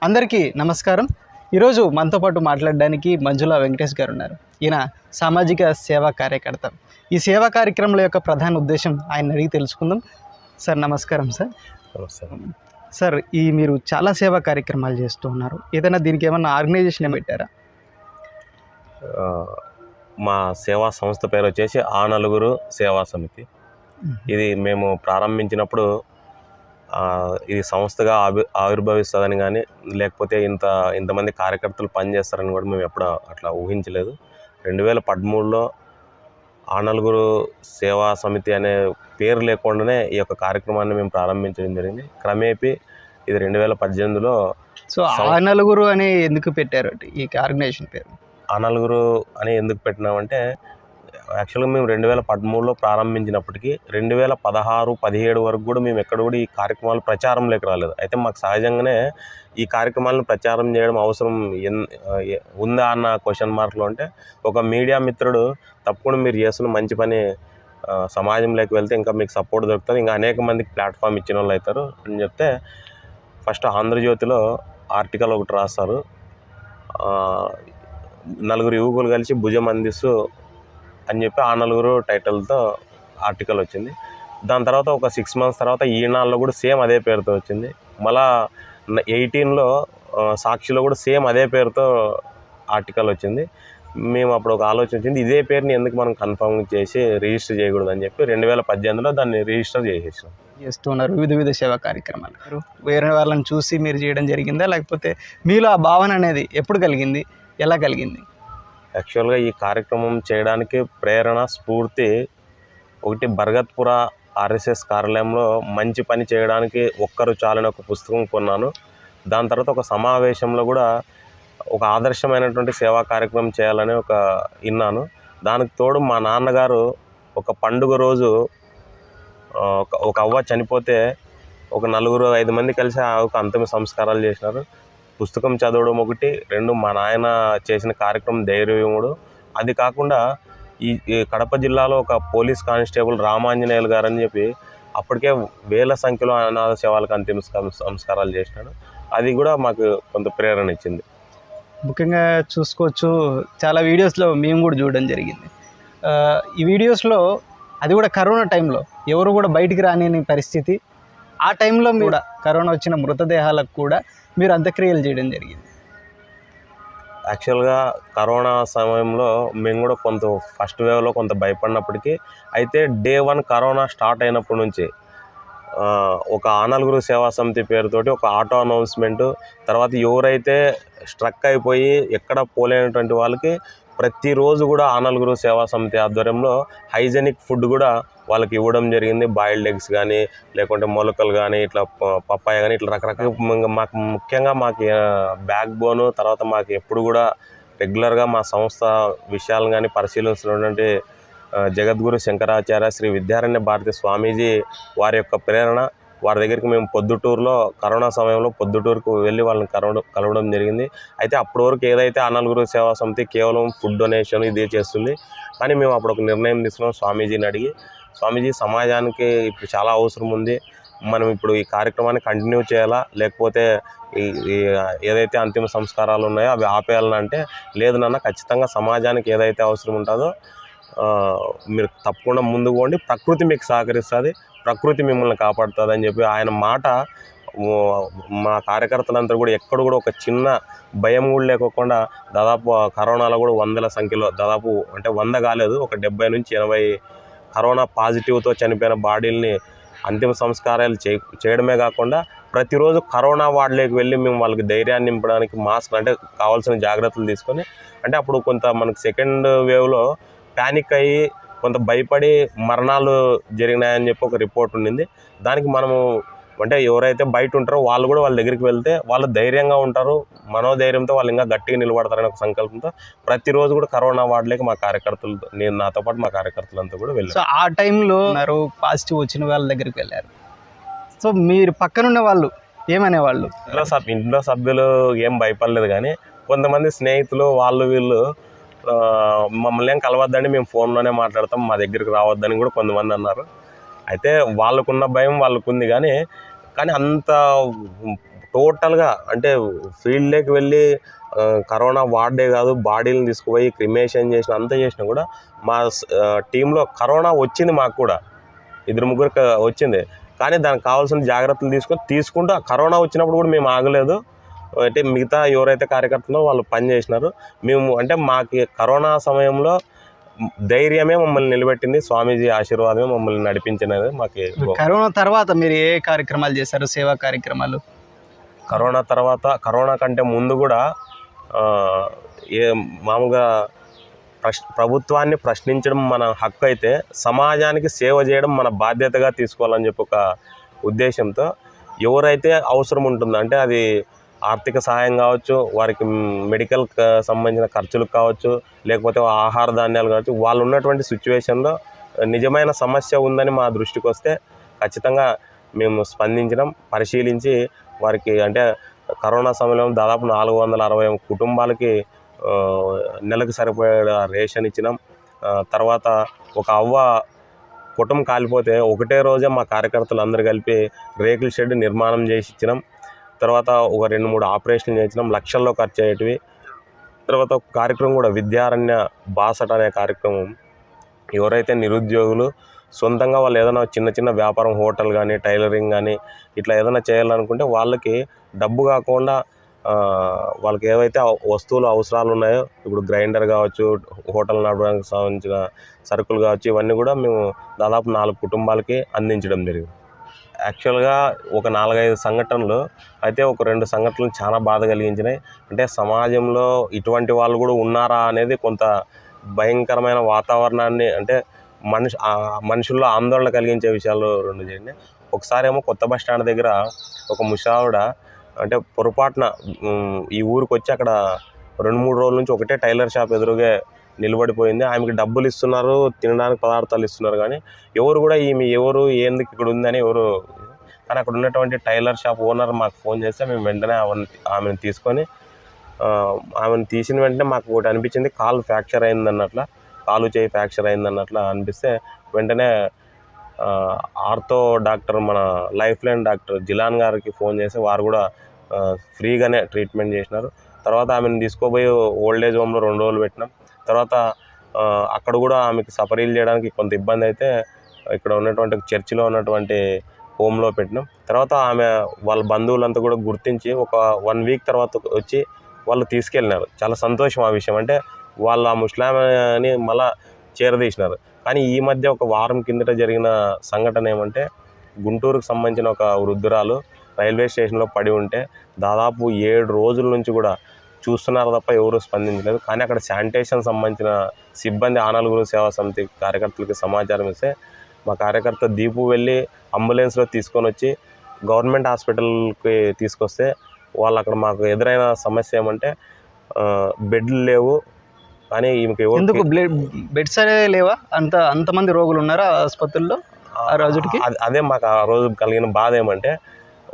అందరికీ నమస్కారం. ఈరోజు మనతో పాటు మాట్లాడడానికి మంజుల వెంకటేష్ గారు ఉన్నారు. ఈయన సామాజిక సేవా కార్యకర్త. ఈ సేవా కార్యక్రమాల యొక్క ప్రధాన ఉద్దేశం ఆయన అడిగి తెలుసుకుందాం. సార్ నమస్కారం. సార్ మీరు చాలా సేవా కార్యక్రమాలు చేస్తూ ఉన్నారు. ఏదైనా దీనికి ఏమన్నా ఆర్గనైజేషన్ పెట్టారా? మా సేవా సంస్థ పేరు వచ్చేసి ఆ నలుగురు సేవా సమితి. ఇది మేము ప్రారంభించినప్పుడు ఇది సంస్థగా ఆవిర్భవిస్తుందని కానీ లేకపోతే ఇంతమంది కార్యకర్తలు పనిచేస్తారని కూడా మేము ఎప్పుడు అట్లా ఊహించలేదు. 2013లో ఆ నలుగురు సేవా సమితి అనే పేరు లేకుండానే ఈ యొక్క కార్యక్రమాన్ని మేము ప్రారంభించడం జరిగింది. క్రమేపీ ఇది 2018లో. సో ఆ నలుగురు అని ఎందుకు పెట్టారు ఈ ఆర్గనైజేషన్ పేరు? ఆ నలుగురు అని ఎందుకు పెట్టినామంటే యాక్చువల్గా మేము 2013లో ప్రారంభించినప్పటికీ 2016-17 వరకు కూడా మేము ఎక్కడ కూడా ఈ కార్యక్రమాలు ప్రచారంలోకి రాలేదు. అయితే మాకు సహజంగానే ఈ కార్యక్రమాలను ప్రచారం చేయడం అవసరం ఉందా అన్న క్వశ్చన్ మార్క్లో ఉంటే ఒక మీడియా మిత్రుడు తప్పకుండా మీరు చేస్తున్న మంచి పని సమాజంలోకి వెళ్తే ఇంకా మీకు సపోర్ట్ దొరుకుతుంది, ఇంకా అనేక మందికి ప్లాట్ఫామ్ ఇచ్చిన వాళ్ళు అవుతారు అని చెప్తే ఫస్ట్ ఆంధ్రజ్యోతిలో ఆర్టికల్ ఒకటి రాస్తారు. 4 యువకులు కలిసి భుజం అందిస్తూ అని చెప్పి ఆ నలుగురు టైటిల్తో ఆర్టికల్ వచ్చింది. దాని తర్వాత ఒక 6 months తర్వాత ఈనాడులో కూడా సేమ్ అదే పేరుతో వచ్చింది. మళ్ళా 18లో సాక్షిలో కూడా సేమ్ అదే పేరుతో ఆర్టికల్ వచ్చింది. మేము అప్పుడు ఒక ఆలోచన వచ్చింది, ఇదే పేరుని ఎందుకు మనం కన్ఫర్మ్ చేసి రిజిస్టర్ చేయకూడదు అని చెప్పి 2018లో దాన్ని రిజిస్టర్ చేస్తున్నారు. వివిధ సేవా కార్యక్రమాలు వేరే వాళ్ళని చూసి మీరు చేయడం జరిగిందా, లేకపోతే మీలో ఆ భావన అనేది ఎప్పుడు కలిగింది, ఎలా కలిగింది? యాక్చువల్గా ఈ కార్యక్రమం చేయడానికి ప్రేరణ స్ఫూర్తి ఒకటి, బర్గత్పుర ఆర్ఎస్ఎస్ కార్యాలయంలో మంచి పని చేయడానికి ఒక్కరు చాలని ఒక పుస్తకం కొన్నాను. దాని తర్వాత ఒక సమావేశంలో కూడా ఒక ఆదర్శమైనటువంటి సేవా కార్యక్రమం చేయాలని విన్నాను. దానికి తోడు మా నాన్నగారు ఒక పండుగ రోజు ఒక అవ్వ చనిపోతే ఒక 4-5 మంది కలిసి ఒక అంతిమ సంస్కారాలు చేసినారు. పుస్తకం చదవడం ఒకటి, 2 మా నాయన చేసిన కార్యక్రమం ధైర్యముడు. అది కాకుండా ఈ కడప జిల్లాలో ఒక పోలీస్ కానిస్టేబుల్ రామాంజనేయులు గారు అని చెప్పి అప్పటికే వేల సంఖ్యలో అనాథ శవాలకు అంతిమ సంస్కారాలు చేసినాడు. అది కూడా మాకు కొంత ప్రేరణ ఇచ్చింది. ముఖ్యంగా చూసుకోవచ్చు, చాలా వీడియోస్లో మేము కూడా చూడడం జరిగింది. ఈ వీడియోస్లో అది కూడా కరోనా టైంలో ఎవరు కూడా బయటికి రాని పరిస్థితి. ఆ టైంలో కూడా కరోనా వచ్చిన మృతదేహాలకు కూడా మీరు అంత్యక్రియలు చేయడం జరిగింది. యాక్చువల్గా కరోనా సమయంలో మేము కూడా కొంత ఫస్ట్ వేవ్లో కొంత భయపడినప్పటికీ, అయితే డే 1 కరోనా స్టార్ట్ అయినప్పటి నుంచి ఒక ఆ నలుగురు సేవా సమితి పేరుతోటి ఒక ఆటో అనౌన్స్మెంటు, తర్వాత ఎవరైతే స్ట్రక్ అయిపోయి ఎక్కడ పోలేనటువంటి వాళ్ళకి ప్రతిరోజు కూడా ఆ నలుగురు సేవా సమితి ఆధ్వర్యంలో హైజెనిక్ ఫుడ్ కూడా వాళ్ళకి ఇవ్వడం జరిగింది. బాయిల్డ్ ఎగ్స్ కానీ లేకుంటే మొలకలు కానీ ఇట్లా పప్పాయ కానీ ఇట్లా రకరకాల ముఖ్యంగా మాకు బ్యాక్ బోను, తర్వాత మాకు ఎప్పుడు కూడా రెగ్యులర్గా మా సంస్థ విషయాలను కానీ పరిశీలిస్తున్నటువంటి జగద్గురు శంకరాచార్య శ్రీ విద్యారణ్య భారతి స్వామీజీ వారి యొక్క ప్రేరణ, వారి దగ్గరికి మేము పొద్దుటూరులో కరోనా సమయంలో పొద్దుటూరుకు వెళ్ళి వాళ్ళని కలవడం జరిగింది. అయితే అప్పటి వరకు ఏదైతే ఆ నలుగురు సేవా సమితి కేవలం ఫుడ్ డొనేషన్ ఇదే చేస్తుంది, కానీ మేము అప్పుడు ఒక నిర్ణయం తీసుకున్నాం. స్వామీజీని అడిగి, స్వామీజీ సమాజానికి ఇప్పుడు చాలా అవసరం ఉంది, మనం ఇప్పుడు ఈ కార్యక్రమాన్ని కంటిన్యూ చేయాలా లేకపోతే ఏదైతే అంతిమ సంస్కారాలు ఉన్నాయో అవి ఆపేయాలని అంటే, లేదు నాన్న, ఖచ్చితంగా సమాజానికి ఏదైతే అవసరం ఉంటుందో మీరు తప్పకుండా ముందుకు పోండి, ప్రకృతి మీకు సహకరిస్తుంది, ప్రకృతి మిమ్మల్ని కాపాడుతుంది అని చెప్పి ఆయన మాట మా కార్యకర్తలంతా కూడా ఎక్కడ కూడా ఒక చిన్న భయం కూడా లేకోకుండా దాదాపు కరోనాలో కూడా 100ల సంఖ్యలో, దాదాపు అంటే 100 కాలేదు, ఒక 70 నుంచి 80 కరోనా పాజిటివ్తో చనిపోయిన బాడీలని అంతిమ సంస్కారాలు చేయడమే కాకుండా ప్రతిరోజు కరోనా వార్డులోకి వెళ్ళి మేము వాళ్ళకి ధైర్యాన్ని నింపడానికి మాస్క్ అంటే కావాల్సిన జాగ్రత్తలు తీసుకొని, అంటే అప్పుడు కొంత మనకు సెకండ్ వేవ్లో ప్యానిక్ అయ్యి కొంత భయపడి మరణాలు జరిగినాయని చెప్పి ఒక రిపోర్ట్ ఉండింది. దానికి మనము అంటే ఎవరైతే బయట ఉంటారో వాళ్ళు కూడా వాళ్ళ దగ్గరికి వెళ్తే వాళ్ళు ధైర్యంగా ఉంటారు, మనోధైర్యంతో వాళ్ళు ఇంకా గట్టిగా నిలబడతారనే ఒక సంకల్పంతో ప్రతిరోజు కూడా కరోనా వార్డులోకి మా కార్యకర్తలతో, నేను నాతో పాటు మా కార్యకర్తలంతా కూడా వెళ్ళారు. సో ఆ టైంలో పాజిటివ్ వచ్చిన వాళ్ళ దగ్గరికి వెళ్ళారు. సో మీరు పక్కనున్న వాళ్ళు ఏమనేవాళ్ళు? ఇంట్లో సభ్యులు ఏం భయపడలేదు, కానీ కొంతమంది స్నేహితులు వాళ్ళు వీళ్ళు మమ్మల్ని ఏం కలవద్దని, మేము ఫోన్లోనే మాట్లాడతాం, మా దగ్గరికి రావద్దని కూడా కొంతమంది అన్నారు. అయితే వాళ్ళకున్న భయం వాళ్ళకు ఉంది, కానీ అంత టోటల్గా అంటే ఫీల్డ్లోకి వెళ్ళి కరోనా వార్డే కాదు బాడీలను తీసుకుపోయి క్రిమేషన్ చేసిన అంతా చేసినా కూడా మా టీంలో కరోనా వచ్చింది, మాకు కూడా 2-3 వచ్చింది. కానీ దానికి కావాల్సిన జాగ్రత్తలు తీసుకుంటూ ఆ కరోనా వచ్చినప్పుడు కూడా మేము ఆగలేదు. అంటే మిగతా ఎవరైతే కార్యకర్తలో వాళ్ళు పని చేసినారు. మేము అంటే మాకు కరోనా సమయంలో ధైర్యమే మమ్మల్ని నిలబెట్టింది, స్వామీజీ ఆశీర్వాదమే మమ్మల్ని నడిపించినది. మాకు కరోనా తర్వాత మీరు ఏ కార్యక్రమాలు చేశారు, సేవా కార్యక్రమాలు? కరోనా తర్వాత, కరోనా కంటే ముందు కూడా మామూలుగా ప్రభుత్వాన్ని ప్రశ్నించడం మన హక్కు అయితే సమాజానికి సేవ చేయడం మన బాధ్యతగా తీసుకోవాలని చెప్పి ఒక ఉద్దేశంతో ఎవరైతే అవసరం ఉంటుందో, అంటే అది ఆర్థిక సహాయం కావచ్చు, వారికి మెడికల్ సంబంధించిన ఖర్చులకు కావచ్చు, లేకపోతే ఆహార ధాన్యాలు కావచ్చు, వాళ్ళు ఉన్నటువంటి సిచ్యువేషన్లో నిజమైన సమస్య ఉందని మా దృష్టికి వస్తే ఖచ్చితంగా మేము స్పందించడం, పరిశీలించి వారికి అంటే కరోనా సమయంలో దాదాపు 460 కుటుంబాలకి నెలకు సరిపోయే రేషన్ ఇచ్చినాం. తర్వాత ఒక అవ్వ కుటుంబం కాలిపోతే ఒకటే రోజే మా కార్యకర్తలు అందరూ కలిపి రేకుల షెడ్ నిర్మాణం చేసి ఇచ్చినాం. తర్వాత ఒక 2-3 ఆపరేషన్లు చేయించినాం, లక్షల్లో ఖర్చు అయ్యేటివి. తర్వాత ఒక కార్యక్రమం కూడా విద్యారణ్య బాసట అనే కార్యక్రమం. ఎవరైతే నిరుద్యోగులు సొంతంగా వాళ్ళు ఏదైనా చిన్న వ్యాపారం, హోటల్ కానీ టైలరింగ్ కానీ ఇట్లా ఏదైనా చేయాలనుకుంటే వాళ్ళకి డబ్బు కాకుండా వాళ్ళకి ఏవైతే వస్తువులు అవసరాలు ఉన్నాయో, ఇప్పుడు గ్రైండర్ కావచ్చు, హోటల్ నడవడానికి సంబంధించిన సరుకులు కావచ్చు, ఇవన్నీ కూడా మేము దాదాపు 4 కుటుంబాలకి అందించడం జరిగింది. యాక్చువల్గా ఒక 4-5 సంఘటనలు అయితే ఒక 2 సంఘటనలు చాలా బాధ కలిగించినాయి. అంటే సమాజంలో ఇటువంటి వాళ్ళు కూడా ఉన్నారా అనేది కొంత భయంకరమైన వాతావరణాన్ని, అంటే మనుషుల్లో ఆందోళన కలిగించే విషయాలు 2 జరిగినాయి. ఒకసారి ఏమో కొత్త బస్ స్టాండ్ దగ్గర ఒక ముషావిడ అంటే పొరపాటున ఈ ఊరికి వచ్చి అక్కడ 2-3 రోజుల నుంచి ఒకటే టైలర్ షాప్ ఎదురుగా నిలబడిపోయింది. ఆమెకి డబ్బులు ఇస్తున్నారు, తినడానికి పదార్థాలు ఇస్తున్నారు, కానీ ఎవరు కూడా ఈమె ఎవరు, ఎందుకు ఇక్కడ ఉందని ఎవరు. కానీ అక్కడ ఉన్నటువంటి టైలర్ షాప్ ఓనర్ మాకు ఫోన్ చేస్తే మేము వెంటనే ఆమెను తీసుకొని ఆమెను తీసిన వెంటనే మాకు ఒకటి అనిపించింది, కాలు ఫ్రాక్చర్ అయిందన్నట్ల, కాలు చేయి ఫ్రాక్చర్ అయిందన్నట్ల అనిపిస్తే వెంటనే ఆర్థో డాక్టర్, మన లైఫ్ లైన్ డాక్టర్ జిలాన్ గారికి ఫోన్ చేసి వారు కూడా ఫ్రీగానే ట్రీట్మెంట్ చేసినారు. తర్వాత ఆమెను తీసుకుపోయి ఓల్డేజ్ హోమ్లో 2 రోజులు పెట్టినాం. తర్వాత అక్కడ కూడా ఆమెకి సపరీలు చేయడానికి కొంత ఇబ్బంది అయితే ఇక్కడ ఉన్నటువంటి చర్చిలో ఉన్నటువంటి హోమ్లో పెట్టినాం. తర్వాత వాళ్ళ బంధువులంతా కూడా గుర్తించి ఒక 1 వీక్ తర్వాత వచ్చి వాళ్ళు తీసుకెళ్ళినారు. చాలా సంతోషం ఆ విషయం. అంటే వాళ్ళు ఆ ముస్లాంని మళ్ళా చేరదీసినారు. కానీ ఈ మధ్య ఒక వారం కిందట జరిగిన సంఘటన ఏమంటే, గుంటూరుకు సంబంధించిన ఒక వృద్ధురాలు రైల్వే స్టేషన్లో పడి ఉంటే దాదాపు 7 రోజుల నుంచి కూడా చూస్తున్నారు తప్ప ఎవరు స్పందించలేదు. కానీ అక్కడ శానిటేషన్ సంబంధించిన సిబ్బంది ఆనలుగురు సేవా సమితి కార్యకర్తలకు సమాచారం ఇస్తే మా కార్యకర్త దీపు వెళ్ళి అంబులెన్స్లో తీసుకొని వచ్చి గవర్నమెంట్ హాస్పిటల్కి తీసుకొస్తే వాళ్ళు అక్కడ మాకు ఎదురైన సమస్య ఏమంటే బెడ్లు లేవు, కానీ ఈమెకి ఎందుకు బెడ్స్ అనేవి లేవా? అంతమంది రోగులు ఉన్నారా ఆసుపత్రుల్లో ఆ రోజుకి? అదే మాకు ఆ రోజు కలిగిన బాధ ఏమంటే,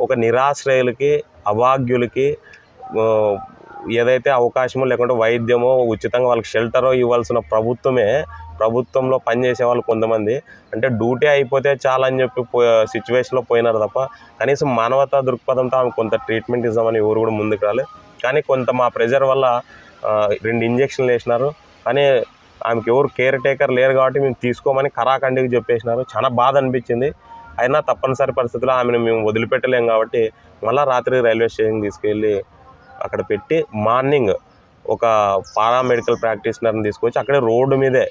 ఒక నిరాశ్రయులకి, అభాగ్యులకి ఏదైతే అవకాశమో లేకుంటే వైద్యమో ఉచితంగా వాళ్ళకి షెల్టరో ఇవ్వాల్సిన ప్రభుత్వంలో పనిచేసే వాళ్ళు కొంతమంది అంటే డ్యూటీ అయిపోతే చాలని చెప్పి సిచ్యువేషన్లో పోయినారు తప్ప కనీసం మానవతా దృక్పథంతో ఆమె కొంత ట్రీట్మెంట్ ఇద్దామని ఎవరు కూడా ముందుకు రాలేదు. కానీ కొంత మా ప్రెజర్ వల్ల 2 ఇంజక్షన్లు వేసినారు. కానీ ఆమెకి ఎవరు కేర్ టేకర్ లేరు కాబట్టి మేము తీసుకోమని కరాఖండికి చెప్పేసినారు. చాలా బాధ అనిపించింది. అయినా తప్పనిసరి పరిస్థితుల్లో ఆమెను మేము వదిలిపెట్టలేం కాబట్టి మళ్ళీ రాత్రి రైల్వే స్టేషన్కి తీసుకెళ్ళి అక్కడ పెట్టి మార్నింగ్ ఒక పారామెడికల్ ప్రాక్టీషనర్ని తీసుకొచ్చి అక్కడే రోడ్డు మీదే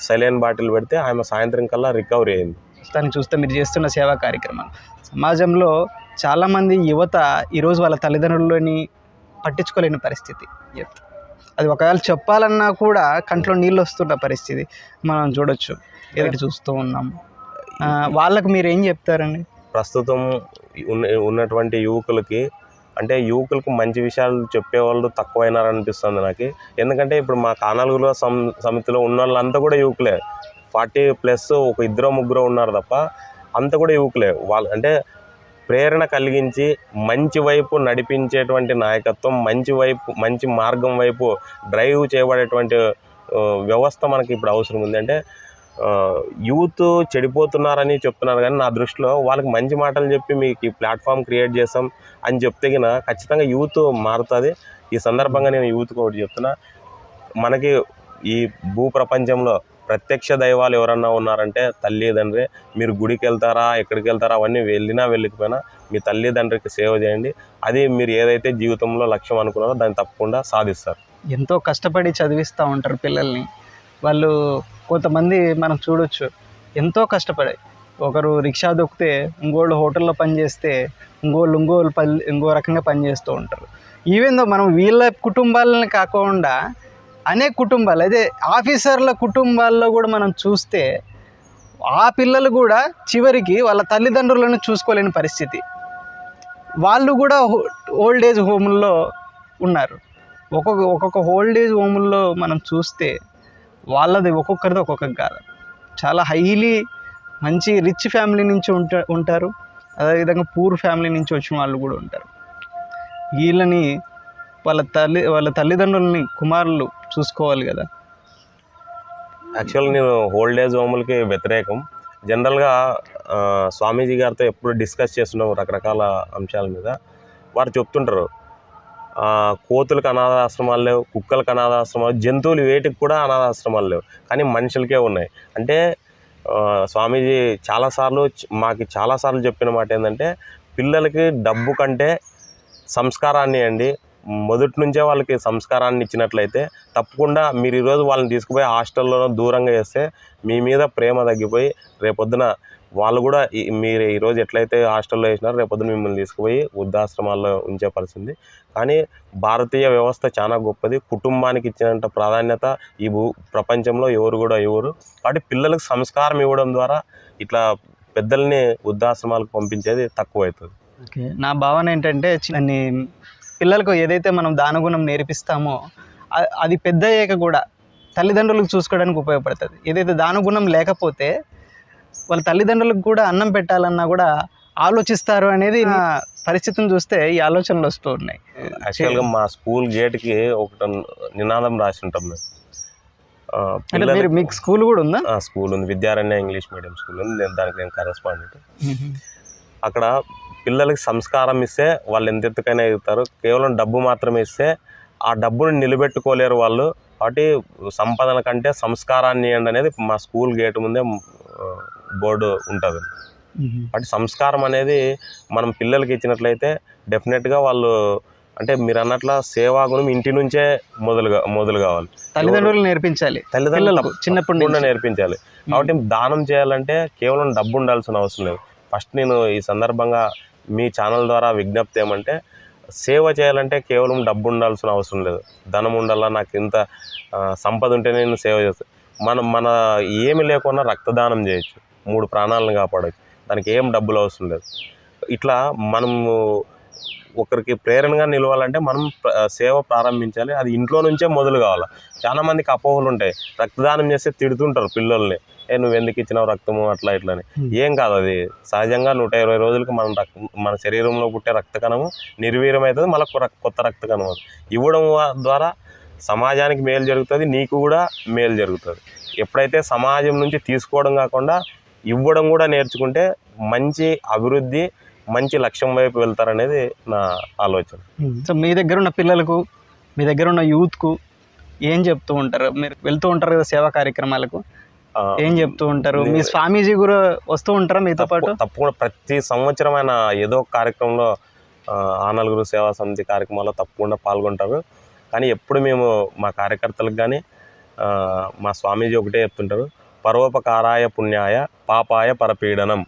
సెలైన్ బాటిల్ పెడితే ఆమె సాయంత్రం కల్లా రికవరీ అయింది. దాన్ని చూస్తే మీరు చేస్తున్న సేవా కార్యక్రమాలు సమాజంలో చాలామంది యువత ఈరోజు వాళ్ళ తల్లిదండ్రులని పట్టించుకోలేని పరిస్థితి. అది ఒకవేళ చెప్పాలన్నా కూడా కంట్లో నీళ్ళు వస్తున్న పరిస్థితి మనం చూడొచ్చు, ఎదుటి చూస్తూ ఉన్నాం. వాళ్ళకు మీరు ఏం చెప్తారండి? ప్రస్తుతం ఉన్నటువంటి యువకులకు మంచి విషయాలు చెప్పేవాళ్ళు తక్కువైనారనిపిస్తుంది నాకు. ఎందుకంటే ఇప్పుడు మా కానాలుగుల సమితిలో ఉన్న వాళ్ళంతా కూడా యువకులే. 40+ ఒక 2-3 ఉన్నారు తప్ప అంతా కూడా యువకులే. వాళ్ళు అంటే ప్రేరణ కలిగించి మంచి వైపు నడిపించేటువంటి నాయకత్వం, మంచి మార్గం వైపు డ్రైవ్ చేయబడేటువంటి వ్యవస్థ మనకి ఇప్పుడు అవసరం ఉంది. అంటే యూత్ చెడిపోతున్నారని చెప్తున్నారు, కానీ నా దృష్టిలో వాళ్ళకి మంచి మాటలు చెప్పి మీకు ఈ ప్లాట్ఫామ్ క్రియేట్ చేస్తాం అని చెప్తే గిన ఖచ్చితంగా యూత్ మారుతుంది. ఈ సందర్భంగా నేను యూత్కి ఒకటి చెప్తున్నా, మనకి ఈ భూ ప్రపంచంలో ప్రత్యక్ష దైవాలు ఎవరన్నా ఉన్నారంటే తల్లిదండ్రి. మీరు గుడికి వెళ్తారా, ఎక్కడికి వెళ్తారా, అవన్నీ వెళ్ళకపోయినా మీ తల్లిదండ్రికి సేవ చేయండి. అది మీరు ఏదైతే జీవితంలో లక్ష్యం అనుకున్నారో దాన్ని తప్పకుండా సాధిస్తారు. ఎంతో కష్టపడి చదివిస్తూ ఉంటారు పిల్లల్ని. వాళ్ళు కొంతమంది మనం చూడొచ్చు, ఎంతో కష్టపడి ఒకరు రిక్షా దొక్కితే, ఇంకోళ్ళు హోటల్లో పనిచేస్తే, ఇంకో రకంగా పనిచేస్తూ ఉంటారు. ఈవెన్ దో మనం వీళ్ళ కుటుంబాలని కాకుండా అనేక కుటుంబాలు, అదే ఆఫీసర్ల కుటుంబాల్లో కూడా మనం చూస్తే ఆ పిల్లలు కూడా చివరికి వాళ్ళ తల్లిదండ్రులను చూసుకోలేని పరిస్థితి. వాళ్ళు కూడా ఓల్డ్ ఏజ్ హోముల్లో ఉన్నారు. ఒక్కొక్క ఓల్డ్ ఏజ్ హోముల్లో మనం చూస్తే వాళ్ళది ఒక్కొక్కరిది ఒక్కొక్కరికి కాదు, చాలా హైలీ మంచి రిచ్ ఫ్యామిలీ నుంచి ఉంటారు. అదేవిధంగా పూర్ ఫ్యామిలీ నుంచి వచ్చిన వాళ్ళు కూడా ఉంటారు. వీళ్ళని వాళ్ళ తల్లిదండ్రులని కుమారులు చూసుకోవాలి కదా. యాక్చువల్గా నేను ఓల్డ్ ఏజ్ హోములకి వ్యతిరేకం. జనరల్గా స్వామీజీ గారితో ఎప్పుడు డిస్కస్ చేస్తున్నాం రకరకాల అంశాల మీద. వారు చెప్తుంటారు, కోతులకు అనాథాశ్రమాలు లేవు, కుక్కలకు అనాథాశ్రమాలు, జంతువులు వేటికి కూడా అనాథాశ్రమాలు లేవు, కానీ మనుషులకే ఉన్నాయి. అంటే స్వామీజీ మాకు చాలాసార్లు చెప్పిన మాట ఏంటంటే, పిల్లలకి డబ్బు కంటే సంస్కారాన్ని అండి, మొదటి నుంచే వాళ్ళకి సంస్కారాన్ని ఇచ్చినట్లయితే తప్పకుండా మీరు ఈరోజు వాళ్ళని తీసుకుపోయి హాస్టల్లో దూరంగా వేస్తే మీ మీద ప్రేమ తగ్గిపోయి రేపొద్దున వాళ్ళు కూడా మీరు ఈరోజు ఎట్లయితే హాస్టల్లో వేసినారో రేపొద్దున మిమ్మల్ని తీసుకుపోయి వృద్ధాశ్రమాల్లో ఉంచే పరిస్థితి. కానీ భారతీయ వ్యవస్థ చాలా గొప్పది. కుటుంబానికి ఇచ్చినంత ప్రాధాన్యత ఈ ప్రపంచంలో ఎవరు కూడా ఇవ్వరు. కాబట్టి పిల్లలకు సంస్కారం ఇవ్వడం ద్వారా ఇట్లా పెద్దల్ని వృద్ధాశ్రమాలకు పంపించేది తక్కువ అవుతుంది. ఓకే, నా భావన ఏంటంటే, పిల్లలకు ఏదైతే మనం దానగుణం నేర్పిస్తామో అది పెద్ద అయ్యాక కూడా తల్లిదండ్రులకు చూసుకోవడానికి ఉపయోగపడుతుంది. ఏదైతే దానగుణం లేకపోతే వాళ్ళ తల్లిదండ్రులకు కూడా అన్నం పెట్టాలన్నా కూడా ఆలోచిస్తారు అనేది నా పరిస్థితిని చూస్తే ఈ ఆలోచనలు వస్తూ ఉన్నాయి. యాక్చువల్గా మా స్కూల్ గేట్కి ఒకటి నినాదం రాసి ఉంటాం మేము. అంటే మీకు స్కూల్ కూడా ఉందా? స్కూల్ ఉంది, విద్యారణ్య ఇంగ్లీష్ మీడియం స్కూల్ ఉంది. దానికి నేను కరెస్పాండెంట్. అక్కడ పిల్లలకి సంస్కారం ఇస్తే వాళ్ళు ఎంతెత్తుకైనా ఎదుగుతారు. కేవలం డబ్బు మాత్రమే ఇస్తే ఆ డబ్బుని నిలబెట్టుకోలేరు వాళ్ళు. కాబట్టి సంపదన కంటే సంస్కారాన్ని ఇవ్వండి అనేది మా స్కూల్ గేట్ ముందే బోర్డు ఉంటుంది. కాబట్టి సంస్కారం అనేది మనం పిల్లలకి ఇచ్చినట్లయితే డెఫినెట్గా వాళ్ళు, అంటే మీరు అన్నట్ల సేవాగుణం ఇంటి నుంచే మొదలు కావాలి. తల్లిదండ్రులు నేర్పించాలి, తల్లిదండ్రులకు చిన్నప్పటి నుండి నేర్పించాలి. కాబట్టి దానం చేయాలంటే కేవలం డబ్బు ఉండాల్సిన అవసరం లేదు. ఫస్ట్ నేను ఈ సందర్భంగా మీ ఛానల్ ద్వారా విజ్ఞప్తి ఏమంటే, సేవ చేయాలంటే కేవలం డబ్బు ఉండాల్సిన అవసరం లేదు, ధనం ఉండాలా, నాకు ఇంత సంపద ఉంటే నేను సేవ చేస్తాను. మన ఏమి లేకున్నా రక్తదానం చేయొచ్చు, 3 ప్రాణాలను కాపాడచ్చు, దానికి ఏం డబ్బులు అవసరం లేదు. ఇట్లా మనము ఒకరికి ప్రేరణగా నిలవాలంటే మనం సేవ ప్రారంభించాలి. అది ఇంట్లో నుంచే మొదలు కావాలి. చాలామందికి అపోహలు ఉంటాయి, రక్తదానం చేస్తే తిడుతుంటారు పిల్లల్ని, నువ్వు ఎందుకు ఇచ్చినావు రక్తము అట్లా ఇట్లని. ఏం కాదు, అది సహజంగా 120 రోజులకి మన శరీరంలో పుట్టే రక్త కణము నిర్వీర్యమవుతుంది, మళ్ళీ కొత్త రక్త కణం ఇవ్వడం ద్వారా సమాజానికి మేలు జరుగుతుంది, నీకు కూడా మేలు జరుగుతుంది. ఎప్పుడైతే సమాజం నుంచి తీసుకోవడం కాకుండా ఇవ్వడం కూడా నేర్చుకుంటే మంచి అభివృద్ధి, మంచి లక్ష్యం వైపు వెళ్తారనేది నా ఆలోచన. సో మీ దగ్గర ఉన్న పిల్లలకు, మీ దగ్గర ఉన్న యూత్కు ఏం చెప్తూ ఉంటారు? మీరు వెళ్తూ ఉంటారు కదా సేవా కార్యక్రమాలకు, ఏం చెప్తూ ఉంటారు? మీ స్వామీజీ కూడా వస్తూ ఉంటారా మీతో పాటు? తప్పకుండా ప్రతి సంవత్సరం ఆయన ఏదో ఒక కార్యక్రమంలో ఆనలుగురు సేవా సమితి కార్యక్రమాల్లో తప్పకుండా పాల్గొంటారు. కానీ ఎప్పుడు మేము మా కార్యకర్తలకు కానీ మా స్వామీజీ ఒకటే చెప్తుంటారు, పరోపకారాయ పుణ్యాయ పాపాయ పరపీడనం.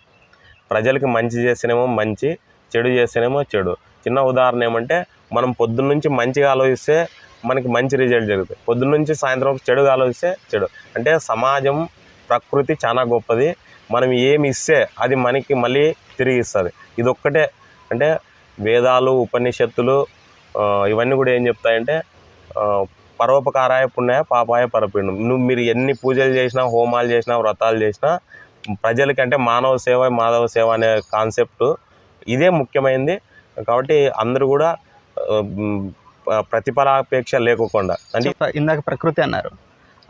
ప్రజలకి మంచి చేస్తేనేమో మంచి, చెడు చేస్తేనేమో చెడు. చిన్న ఉదాహరణ ఏమంటే, మనం పొద్దున్న నుంచి మంచిగా ఆలోచిస్తే మనకి మంచి రిజల్ట్ జరుగుతుంది, పొద్దున్న నుంచి సాయంత్రం చెడుగా ఆలోచిస్తే చెడు. అంటే సమాజం, ప్రకృతి చాలా గొప్పది. మనం ఏమి ఇస్తే అది మనకి మళ్ళీ తిరిగి ఇస్తుంది. ఇదొక్కటే. అంటే వేదాలు, ఉపనిషత్తులు ఇవన్నీ కూడా ఏం చెప్తాయంటే, పరోపకారాయ పుణ్యాయ పాపాయ పరపీడనం. మీరు ఎన్ని పూజలు చేసినా, హోమాలు చేసినా, వ్రతాలు చేసినా ప్రజలకి, అంటే మానవ సేవ మాధవ సేవ అనే కాన్సెప్ట్ ఇదే ముఖ్యమైనది. కాబట్టి అందరూ కూడా ప్రతిఫలాపేక్ష లేకుండా, అంటే ఇందాక ప్రకృతి అన్నారు,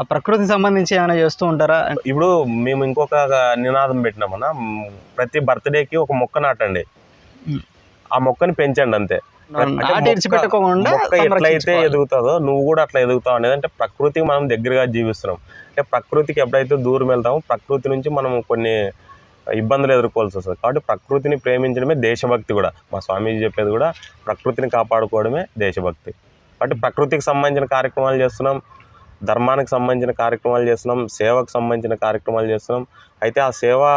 ఆ ప్రకృతికి సంబంధించి ఏమైనా చేస్తూ ఉంటారా? ఇప్పుడు మేము ఇంకొక నినాదం పెట్టినామన్నా, ప్రతి బర్త్డేకి ఒక మొక్క నాటండి, ఉమ్. ఆ మొక్కని పెంచండి అంతే. అంటే నాటి విడిచిపెట్టకుండా మొక్క ఎట్లయితే సంరక్షించుకోవాలి. ఎదుగుతుందో నువ్వు కూడా అట్లా ఎదుగుతావు అనేది. అంటే ప్రకృతికి మనం దగ్గరగా జీవిస్తున్నాం. అంటే ప్రకృతికి ఎప్పుడైతే దూరం వెళ్తామో ప్రకృతి నుంచి మనం కొన్ని ఇబ్బందులు ఎదుర్కోవాల్సి వస్తుంది. కాబట్టి ప్రకృతిని ప్రేమించడమే దేశభక్తి కూడా. మా స్వామీజీ చెప్పేది కూడా ప్రకృతిని కాపాడుకోవడమే దేశభక్తి. కాబట్టి ప్రకృతికి సంబంధించిన కార్యక్రమాలు చేస్తున్నాం, ధర్మానికి సంబంధించిన కార్యక్రమాలు చేస్తున్నాం, సేవకు సంబంధించిన కార్యక్రమాలు చేస్తున్నాం. అయితే ఆ సేవా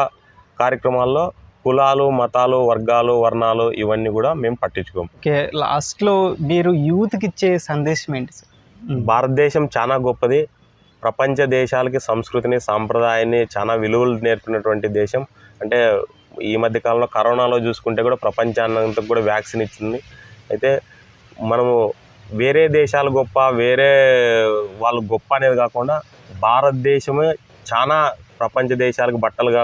కార్యక్రమాల్లో కులాలు, మతాలు, వర్గాలు, వర్ణాలు ఇవన్నీ కూడా మేము పట్టించుకోం. ఓకే, లాస్ట్లో మీరు యూత్కి ఇచ్చే సందేశం ఏంటి సార్? భారతదేశం చాలా గొప్పది. ప్రపంచ దేశాలకి సంస్కృతిని, సాంప్రదాయాన్ని, చాలా విలువలు నేర్పినటువంటి దేశం. అంటే ఈ మధ్య కాలంలో కరోనాలో చూసుకుంటే కూడా ప్రపంచాన్నంతకు కూడా వ్యాక్సిన్ ఇచ్చింది. అయితే మనము వేరే దేశాలు గొప్ప, వేరే వాళ్ళు గొప్ప అనేది కాకుండా భారతదేశమే చాలా ప్రపంచ దేశాలకు బట్టలుగా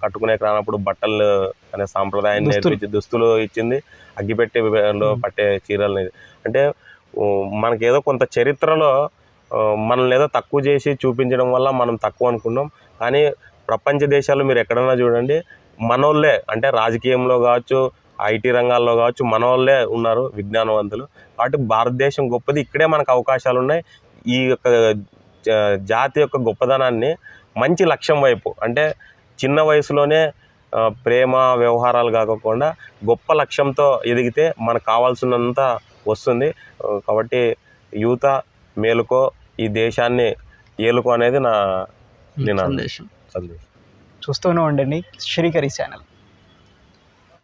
కట్టుకునే రానప్పుడు బట్టలు అనే సాంప్రదాయాన్ని నేర్పించి దుస్తులు ఇచ్చింది, అగ్గిపెట్టెలో పట్టే చీరలు. అంటే మనకేదో కొంత చరిత్రలో మనల్ని ఏదో తక్కువ చేసి చూపించడం వల్ల మనం తక్కువ అనుకున్నాం. కానీ ప్రపంచ దేశాల్లో మీరు ఎక్కడైనా చూడండి, మనోళ్ళే, అంటే రాజకీయంలో కావచ్చు, ఐటీ రంగాల్లో కావచ్చు, మనోళ్ళే ఉన్నారు విజ్ఞానవంతులు. కాబట్టి భారతదేశం గొప్పది. ఇక్కడే మనకు అవకాశాలు ఉన్నాయి. ఈ యొక్క జాతి యొక్క గొప్పదనాన్ని మంచి లక్ష్యం వైపు, అంటే చిన్న వయసులోనే ప్రేమ వ్యవహారాలు కాకుండా గొప్ప లక్ష్యంతో ఎదిగితే మనకు కావాల్సినంత వస్తుంది. కాబట్టి యువత మేలుకో, ఈ దేశాన్ని ఏలుకో అనేది నా సందేశం. చూస్తూనే ఉండండి శ్రీకరి ఛానల్.